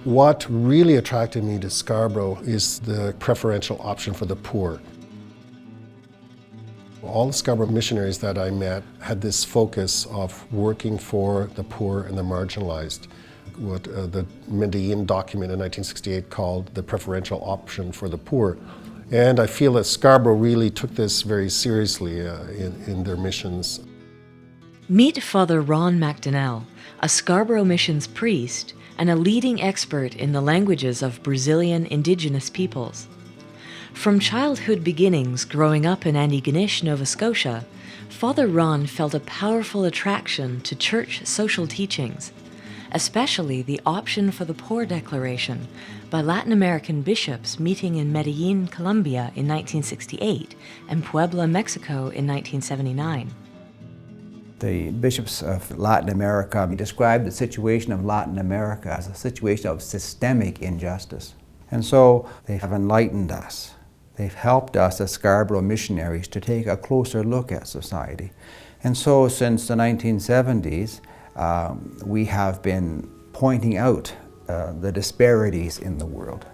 What really attracted me to Scarborough is the preferential option for the poor. All the Scarborough missionaries that I met had this focus of working for the poor and the marginalized, what the Medellin document in 1968 called the preferential option for the poor. And I feel that Scarborough really took this very seriously in their missions. Meet Father Ron McDonnell, a Scarborough Missions priest and a leading expert in the languages of Brazilian indigenous peoples. From childhood beginnings growing up in Antigonish, Nova Scotia, Father Ron felt a powerful attraction to church social teachings, especially the Option for the Poor Declaration by Latin American bishops meeting in Medellin, Colombia in 1968 and Puebla, Mexico in 1979. The bishops of Latin America described the situation of Latin America as a situation of systemic injustice. And so they have enlightened us. They've helped us as Scarborough missionaries to take a closer look at society. And so since the 1970s, we have been pointing out the disparities in the world,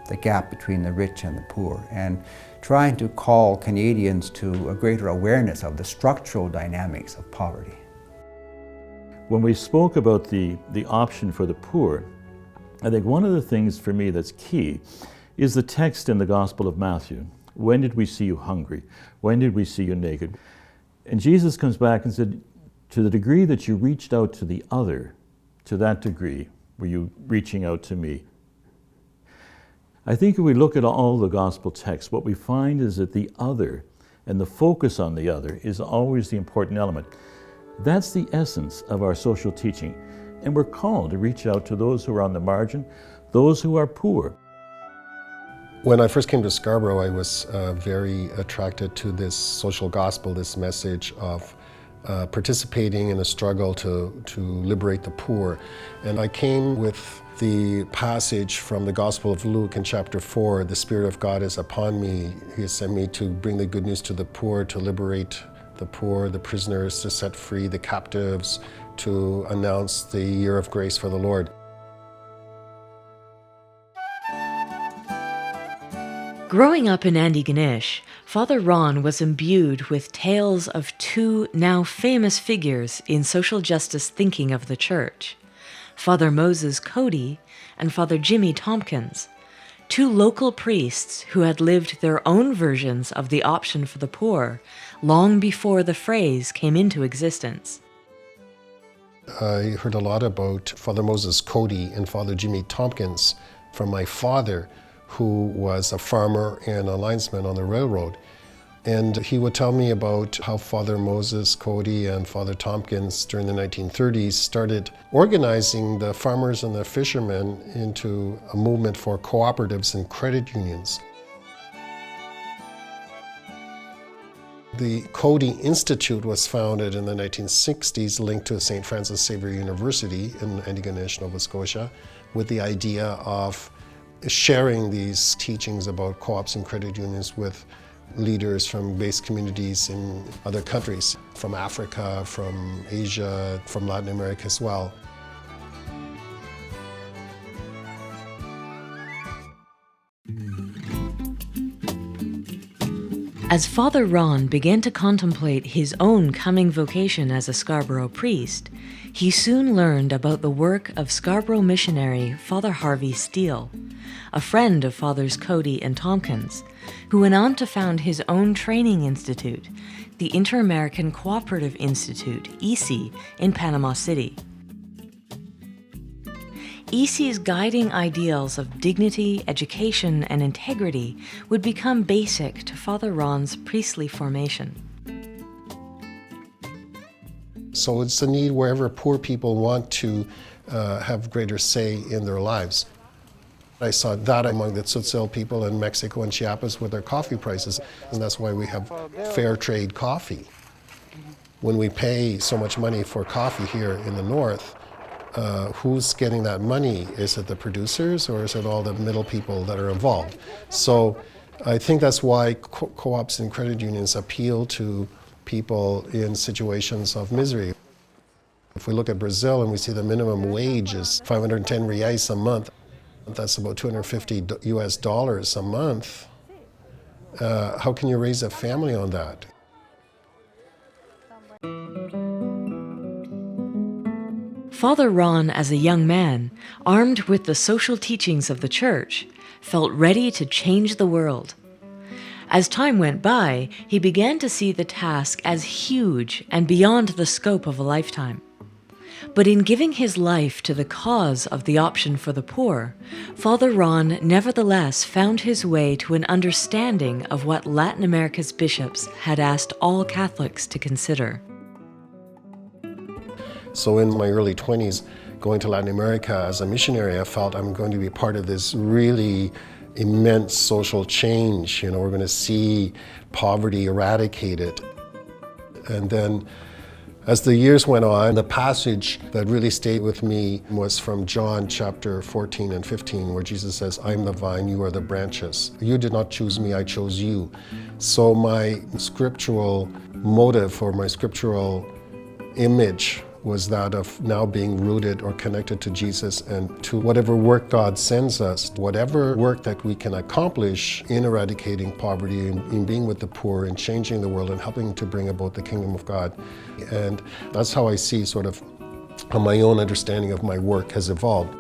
the gap between the rich and the poor, and trying to call Canadians to a greater awareness of the structural dynamics of poverty. When we spoke about the option for the poor, I think one of the things for me that's key is the text in the Gospel of Matthew. When did we see you hungry? When did we see you naked? And Jesus comes back and said, to the degree that you reached out to the other, to that degree were you reaching out to me. I think if we look at all the gospel texts, what we find is that the other and the focus on the other is always the important element. That's the essence of our social teaching. And we're called to reach out to those who are on the margin, those who are poor. When I first came to Scarborough, I was very attracted to this social gospel, this message of participating in a struggle to liberate the poor. And I came with the passage from the Gospel of Luke in chapter 4, the Spirit of God is upon me. He has sent me to bring the good news to the poor, to liberate the poor, the prisoners, to set free the captives, to announce the year of grace for the Lord. Growing up in Antigonish, Father Ron was imbued with tales of two now famous figures in social justice thinking of the church, Father Moses Cody and Father Jimmy Tompkins, two local priests who had lived their own versions of the option for the poor long before the phrase came into existence. I heard a lot about Father Moses Cody and Father Jimmy Tompkins from my father, who was a farmer and a linesman on the railroad. And he would tell me about how Father Moses Cody and Father Tompkins during the 1930s started organizing the farmers and the fishermen into a movement for cooperatives and credit unions. The Cody Institute was founded in the 1960s, linked to St. Francis Xavier University in Antigonish, Nova Scotia, with the idea of sharing these teachings about co-ops and credit unions with leaders from base communities in other countries, from Africa, from Asia, from Latin America as well. As Father Ron began to contemplate his own coming vocation as a Scarborough priest, he soon learned about the work of Scarborough missionary Father Harvey Steele, a friend of Fathers Cody and Tompkins, who went on to found his own training institute, the Inter-American Cooperative Institute, ICI, in Panama City. ICI's guiding ideals of dignity, education, and integrity would become basic to Father Ron's priestly formation. So it's a need wherever poor people want to have greater say in their lives. I saw that among the Tzotzil people in Mexico and Chiapas with their coffee prices, and that's why we have fair trade coffee. When we pay so much money for coffee here in the north, who's getting that money? Is it the producers or is it all the middle people that are involved? So I think that's why co-ops and credit unions appeal to people in situations of misery. If we look at Brazil and we see the minimum wage is 510 reais a month, That's about $250 US a month. How can you raise a family on that? Father Ron, as a young man, armed with the social teachings of the church, felt ready to change the world. As time went by, he began to see the task as huge and beyond the scope of a lifetime. But in giving his life to the cause of the option for the poor, Father Ron nevertheless found his way to an understanding of what Latin America's bishops had asked all Catholics to consider. So in my early 20s, going to Latin America as a missionary, I felt I'm going to be part of this really immense social change. We're going to see poverty eradicated. And then as the years went on, the passage that really stayed with me was from John chapter 14 and 15, where Jesus says, "I'm the vine, you are the branches. You did not choose me, I chose you." So my scriptural motive or my scriptural image was that of now being rooted or connected to Jesus and to whatever work God sends us, whatever work that we can accomplish in eradicating poverty, in being with the poor, in changing the world and helping to bring about the kingdom of God. And that's how I see sort of how my own understanding of my work has evolved.